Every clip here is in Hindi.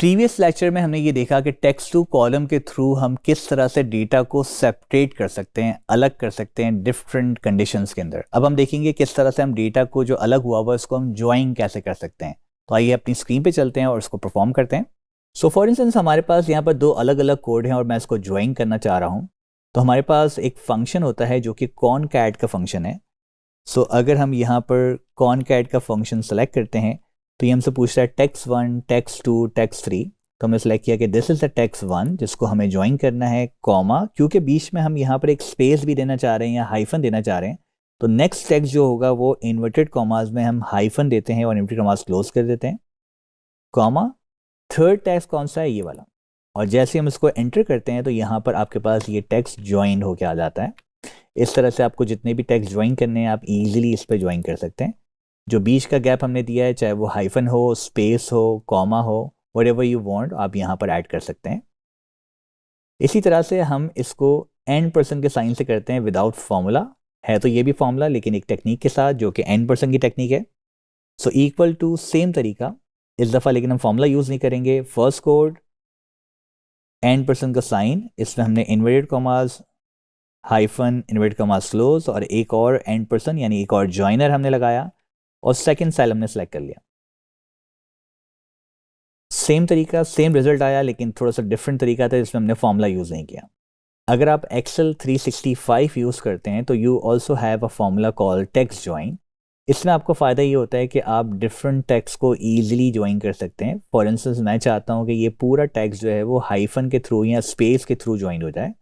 प्रीवियस लेक्चर में हमने ये देखा कि टेक्स्ट टू कॉलम के थ्रू हम किस तरह से डेटा को सेपरेट कर सकते हैं, अलग कर सकते हैं डिफरेंट कंडीशंस के अंदर। अब हम देखेंगे किस तरह से हम डेटा को जो अलग हुआ हुआ उसको हम ज्वाइन कैसे कर सकते हैं। तो आइए अपनी स्क्रीन पे चलते हैं और उसको परफॉर्म करते हैं। सो फॉर इंस्टेंस हमारे पास यहाँ पर दो अलग अलग कोड हैं और मैं इसको ज्वाइन करना चाह रहा हूँ। तो हमारे पास एक फंक्शन होता है जो कि कॉनकैट का फंक्शन है। सो अगर हम यहाँ पर कॉनकैट का फंक्शन सेलेक्ट करते हैं तो ये हमसे पूछता है text1, text2, text3। तो हमने सेलेक्ट किया कि दिस इज द text1 जिसको हमें ज्वाइन करना है, कॉमा, क्योंकि बीच में हम यहाँ पर एक स्पेस भी देना चाह रहे हैं या हाइफन देना चाह रहे हैं। तो नेक्स्ट टेक्स्ट जो होगा वो इन्वर्टेड कॉमास में हम हाइफन देते हैं और इन्वर्टेड कॉमास क्लोज कर देते हैं, कॉमा। थर्ड टेक्स्ट कौन सा है? ये वाला। और जैसे हम इसको एंटर करते हैं तो यहाँ पर आपके पास ये टेक्स्ट ज्वाइन होके आ जाता है। इस तरह से आपको जितने भी टेक्स्ट ज्वाइन करने हैं आप इजीली इस पर ज्वाइन कर सकते हैं। जो बीच का गैप हमने दिया है, चाहे वो हाइफन हो, स्पेस हो, कॉमा हो, व्हाटएवर यू वांट, आप यहाँ पर ऐड कर सकते हैं। इसी तरह से हम इसको एंड पर्सन के साइन से करते हैं विदाउट फॉर्मूला। है तो ये भी फॉर्मूला लेकिन एक टेक्निक के साथ जो कि एंड पर्सन की टेक्निक है। सो इक्वल टू सेम तरीका इस दफ़ा, लेकिन हम फॉर्मूला यूज़ नहीं करेंगे। फर्स्ट कोड एंड पर्सन का साइन, इसमें हमने inverted commas, hyphen, inverted commas close और एक और एंड पर्सन यानी एक और जॉइनर हमने लगाया और सेकंड सेल हमने सेलेक्ट कर लिया। सेम तरीका, सेम रिजल्ट आया लेकिन थोड़ा सा डिफरेंट तरीका था जिसमें हमने फॉर्मूला यूज़ नहीं किया। अगर आप एक्सेल 365 यूज़ करते हैं तो you also have a formula called text join. इसमें आपको फ़ायदा ये होता है कि आप डिफरेंट टेक्स्ट को ईजिली ज्वाइन कर सकते हैं। फॉर इंस्टेंस मैं चाहता हूँ कि ये पूरा टेक्स्ट जो है वो हाइफन के थ्रू या स्पेस के थ्रू ज्वाइन हो जाए।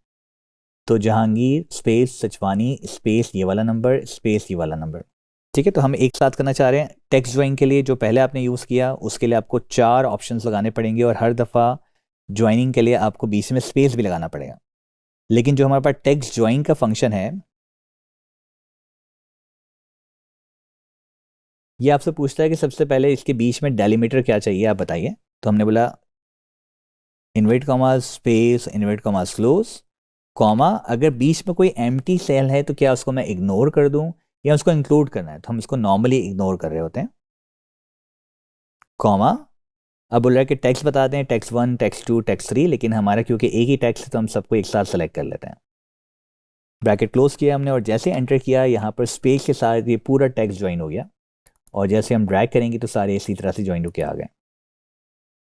तो जहांगीर स्पेस सचवानी स्पेस ये वाला नंबर स्पेस ये वाला नंबर, ठीक है। तो हम एक साथ करना चाह रहे हैं। टेक्स्ट ज्वाइन के लिए जो पहले आपने यूज़ किया उसके लिए आपको 4 ऑप्शंस लगाने पड़ेंगे और हर दफ़ा ज्वाइनिंग के लिए आपको बीच में स्पेस भी लगाना पड़ेगा। लेकिन जो हमारे पास टेक्स्ट ज्वाइन का फंक्शन है ये आपसे पूछता है कि सबसे पहले इसके बीच में डेलीमीटर क्या चाहिए, आप बताइए। तो हमने बोला inverted commas space inverted commas close, comma. अगर बीच में कोई एम्प्टी सेल है तो क्या उसको मैं इग्नोर कर दूं या उसको इंक्लूड करना है? तो हम इसको नॉर्मली इग्नोर कर रहे होते हैं, कॉमा। अब बोल रहा है कि टेक्स्ट बता दें, text1, text2, text3, लेकिन हमारा क्योंकि एक ही टेक्स्ट है तो हम सबको एक साथ सेलेक्ट कर लेते हैं। ब्रैकेट क्लोज किया हमने और जैसे एंटर किया यहाँ पर स्पेस के साथ ये पूरा टेक्स्ट ज्वाइन हो गया और जैसे हम ड्रैग करेंगे तो सारे इसी तरह से ज्वाइन होके आ गए।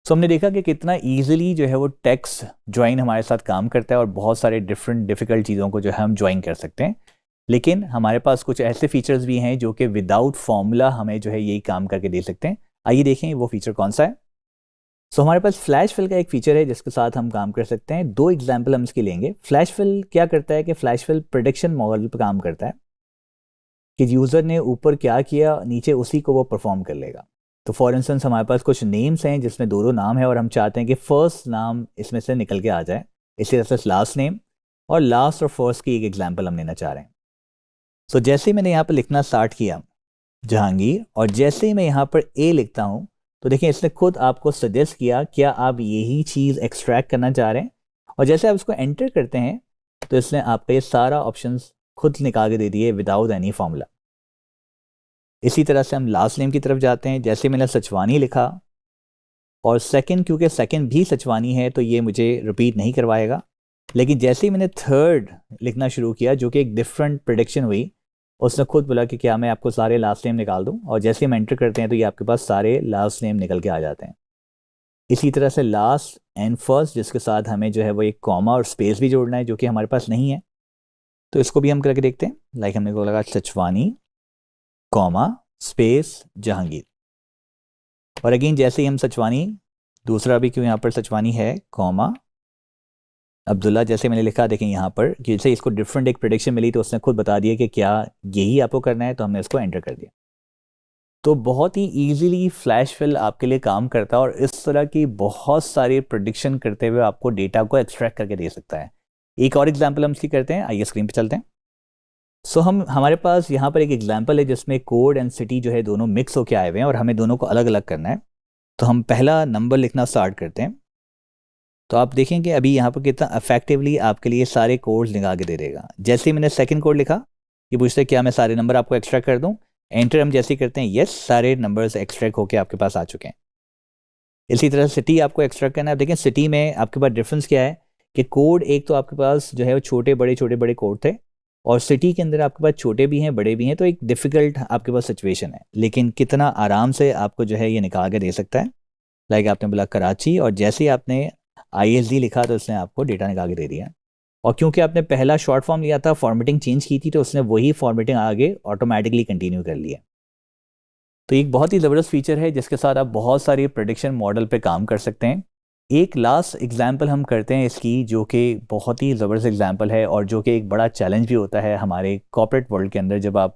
सो हमने देखा कि कितना ईजिली जो है वो टेक्स्ट ज्वाइन हमारे साथ काम करता है और बहुत सारे डिफरेंट डिफ़िकल्ट चीज़ों को जो है हम ज्वाइन कर सकते हैं। लेकिन हमारे पास कुछ ऐसे फीचर्स भी हैं जो कि विदाउट फॉर्मूला हमें जो है यही काम करके दे सकते हैं। आइए देखें वो फीचर कौन सा है। सो हमारे पास फ्लैश फिल का एक फीचर है जिसके साथ हम काम कर सकते हैं। 2 एग्जाम्पल हम इसके लेंगे। फ्लैश फिल क्या करता है कि फ्लैश फिल प्रेडिक्शन मॉडल पर काम करता है कि यूज़र ने ऊपर क्या किया नीचे उसी को वो परफॉर्म कर लेगा। तो फॉर इंस्टेंस हमारे पास कुछ नेम्स हैं जिसमें 2 नाम है और हम चाहते हैं कि फर्स्ट नाम इसमें से निकल के आ जाए, इसी तरह से लास्ट नेम और लास्ट और फर्स्ट की एक एग्जाम्पल हम लेना चाह रहे हैं। सो जैसे ही मैंने यहाँ पर लिखना स्टार्ट किया जहांगीर और जैसे ही मैं यहाँ पर ए लिखता हूँ तो देखिए इसने खुद आपको सजेस्ट किया क्या आप यही चीज़ एक्सट्रैक्ट करना चाह रहे हैं। और जैसे आप इसको एंटर करते हैं तो इसने आपका ये सारा ऑप्शंस खुद निकाल के दे दिए विदाउट एनी फॉर्मूला। इसी तरह से हम लास्ट नेम की तरफ जाते हैं। जैसे मैंने सचवानी लिखा और सेकंड, क्योंकि सेकंड भी सचवानी है तो ये मुझे रिपीट नहीं करवाएगा। लेकिन जैसे ही मैंने थर्ड लिखना शुरू किया जो कि एक डिफरेंट प्रेडिक्शन हुई, उसने खुद बोला कि क्या मैं आपको सारे लास्ट नेम निकाल दूं। और जैसे हम एंटर करते हैं तो ये आपके पास सारे लास्ट नेम निकल के आ जाते हैं। इसी तरह से लास्ट एंड फर्स्ट जिसके साथ हमें जो है वो एक कॉमा और स्पेस भी जोड़ना है जो कि हमारे पास नहीं है, तो इसको भी हम करके देखते हैं। लाइक हमने को लगा सचवानी कॉमा स्पेस जहांगीर और अगेन जैसे ही हम सचवानी, दूसरा भी क्यों यहाँ पर सचवानी है, कॉमा अब्दुल्ला, जैसे मैंने लिखा देखें यहाँ पर जैसे इसको डिफरेंट एक प्रेडिक्शन मिली तो उसने खुद बता दिया कि क्या यही आपको करना है, तो हमने इसको एंटर कर दिया। तो बहुत ही ईजिली फ्लैश फिल आपके लिए काम करता है और इस तरह की बहुत सारी प्रेडिक्शन करते हुए आपको डेटा को एक्सट्रैक्ट करके दे सकता है। एक और एग्जाम्पल हम इसकी करते हैं, आइए स्क्रीन पर चलते हैं। सो हमारे पास यहाँ पर एक एग्जाम्पल है जिसमें कोड एंड सिटी जो है दोनों मिक्स होके आए हुए हैं और हमें दोनों को अलग अलग करना है। तो हम पहला नंबर लिखना स्टार्ट करते हैं। तो आप देखेंगे अभी यहाँ पर कितना इफेक्टिवली आपके लिए सारे कोड्स निकाल के दे देगा। जैसे ही मैंने सेकंड कोड लिखा ये पूछता है क्या मैं सारे नंबर आपको एक्सट्रैक्ट कर दूं। एंटर हम जैसे ही करते हैं, यस, सारे नंबर्स एक्सट्रैक्ट होके आपके पास आ चुके हैं। इसी तरह सिटी आपको एक्सट्रैक्ट करना है। देखें सिटी में आपके पास डिफरेंस क्या है कि कोड एक तो आपके पास जो है वो छोटे बड़े कोड थे, और सिटी के अंदर आपके पास छोटे भी हैं बड़े भी हैं, तो एक डिफ़िकल्ट आपके पास सिचुएशन है, लेकिन कितना आराम से आपको जो है ये निकाल के दे सकता है। लाइक आपने बोला कराची, और जैसे ही आपने ISD लिखा तो उसने आपको डेटा निकाल के दे दिया। और क्योंकि आपने पहला शॉर्ट फॉर्म लिया था, फॉर्मेटिंग चेंज की थी, तो उसने वही फॉर्मेटिंग आगे ऑटोमेटिकली कंटिन्यू कर लिया। तो एक बहुत ही ज़बरदस्त फीचर है जिसके साथ आप बहुत सारी प्रेडिक्शन मॉडल पे काम कर सकते हैं। एक लास्ट एग्जांपल हम करते हैं इसकी, जो कि बहुत ही ज़बरदस्त एग्जांपल है और जो कि एक बड़ा चैलेंज भी होता है हमारे कॉर्पोरेट वर्ल्ड के अंदर। जब आप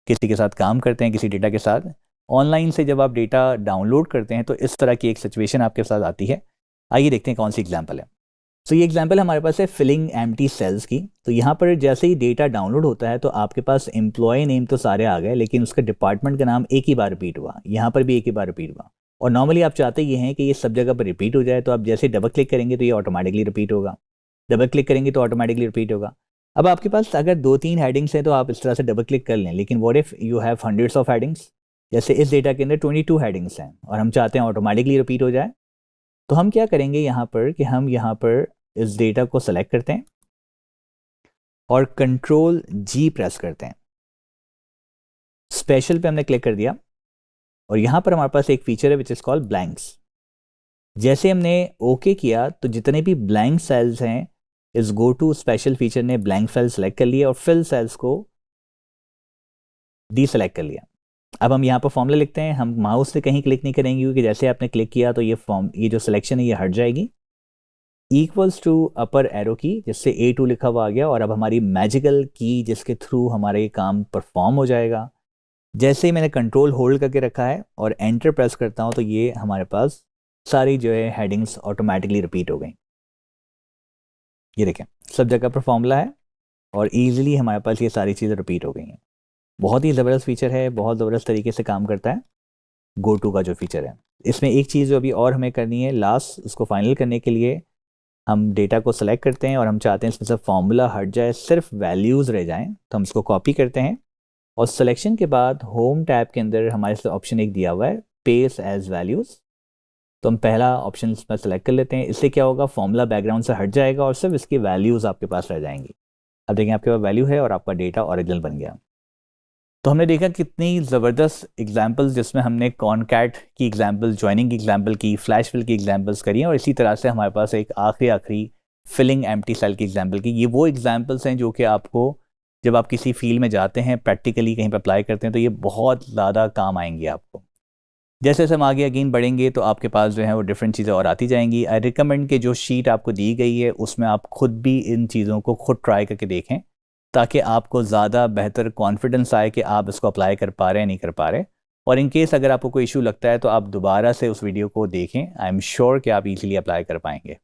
किसी के साथ काम करते हैं, किसी डेटा के साथ, ऑनलाइन से जब आप डेटा डाउनलोड करते हैं, तो इस तरह की एक सिचुएशन आपके साथ आती है। आइए देखते हैं कौन सी एग्जाम्पल है। तो ये एग्जांपल हमारे पास है फिलिंग एम्प्टी सेल्स की। तो यहाँ पर जैसे ही डेटा डाउनलोड होता है तो आपके पास एम्प्लॉय नेम तो सारे आ गए, लेकिन उसका डिपार्टमेंट का नाम एक ही बार रिपीट हुआ, यहाँ पर भी एक ही बार रिपीट हुआ। और नॉर्मली आप चाहते ये हैं कि ये सब जगह पर रिपीट हो जाए, तो आप जैसे डबल क्लिक करेंगे तो ये ऑटोमेटिकली रिपीट होगा, डबल क्लिक करेंगे तो ऑटोमेटिकली रिपीट होगा। अब आपके पास अगर 2-3 हेडिंग्स हैं तो आप इस तरह से डबल क्लिक कर लें, लेकिन what if you have hundreds of headings. जैसे इस डेटा के अंदर 22 हेडिंग्स हैं और हम चाहते हैं ऑटोमेटिकली रिपीट हो जाए, तो हम क्या करेंगे यहाँ पर कि हम यहाँ पर इस डेटा को सेलेक्ट करते हैं और Ctrl+G प्रेस करते हैं। स्पेशल पे हमने क्लिक कर दिया और यहाँ पर हमारे पास एक फीचर है विच इज़ कॉल्ड ब्लैंक्स। जैसे हमने ओके किया तो जितने भी ब्लैंक सेल्स हैं, इस गो टू स्पेशल फीचर ने ब्लैंक सेल सेलेक्ट कर लिए और फिल सेल्स को डीसेलेक्ट कर लिया। अब हम यहाँ पर फॉर्मूला लिखते हैं, हम माउस से कहीं क्लिक नहीं करेंगे क्योंकि जैसे आपने क्लिक किया तो ये जो सिलेक्शन है ये हट जाएगी। इक्वल्स टू अपर एरो की, जिससे A2 लिखा हुआ आ गया, और अब हमारी मैजिकल की जिसके थ्रू हमारा ये काम परफॉर्म हो जाएगा। जैसे ही मैंने कंट्रोल होल्ड करके रखा है और एंटर प्रेस करता हूँ तो ये हमारे पास सारी जो है हेडिंग्स ऑटोमेटिकली रिपीट हो गई। ये देखें सब जगह पर फॉर्मूला है और ईजिली हमारे पास ये सारी चीज़ें रिपीट हो गई हैं। बहुत ही ज़बरदस्त फीचर है, बहुत ज़बरदस्त तरीके से काम करता है गो टू का जो फीचर है। इसमें एक चीज़ जो अभी और हमें करनी है लास्ट, उसको फाइनल करने के लिए हम डेटा को सेलेक्ट करते हैं और हम चाहते हैं इसमें से फॉर्मूला हट जाए, सिर्फ वैल्यूज़ रह जाएं, तो हम इसको कॉपी करते हैं और सिलेक्शन के बाद होम टैब के अंदर हमारे से ऑप्शन एक दिया हुआ है पेस्ट एज वैल्यूज़, तो हम पहला ऑप्शन इसमें सेलेक्ट कर लेते हैं। इससे क्या होगा, फॉर्मूला बैकग्राउंड से हट जाएगा और सिर्फ इसकी वैल्यूज़ आपके पास रह जाएंगी। अब देखें आपके पास वैल्यू है और आपका डेटा ओरिजिनल बन गया। तो हमने देखा कितनी ज़बरदस्त एग्जाम्पल्स, जिसमें हमने कॉनकैट की एग्जाम्पल, ज्वाइनिंग की एग्जाम्पल की, फ्लैश फिल की एग्जाम्पल्स करी हैं, और इसी तरह से हमारे पास एक आखिरी फिलिंग एम्प्टी सेल की एग्जाम्पल की। ये वो एग्जाम्पल्स हैं जो कि आपको जब आप किसी फील्ड में जाते हैं, प्रैक्टिकली कहीं पर अप्लाई करते हैं, तो ये बहुत ज़्यादा काम आएंगी आपको। जैसे जैसे हम आगे अगेन बढ़ेंगे तो आपके पास जो है वो डिफरेंट चीज़ें और आती जाएंगी। आई रिकमेंड कि जो शीट आपको दी गई है उसमें आप खुद भी इन चीज़ों को खुद ट्राई करके देखें, ताकि आपको ज़्यादा बेहतर कॉन्फिडेंस आए कि आप इसको अप्लाई कर पा रहे हैं नहीं कर पा रहे। और इन केस अगर आपको कोई इशू लगता है तो आप दोबारा से उस वीडियो को देखें, आई एम श्योर कि आप इजीली अप्लाई कर पाएंगे।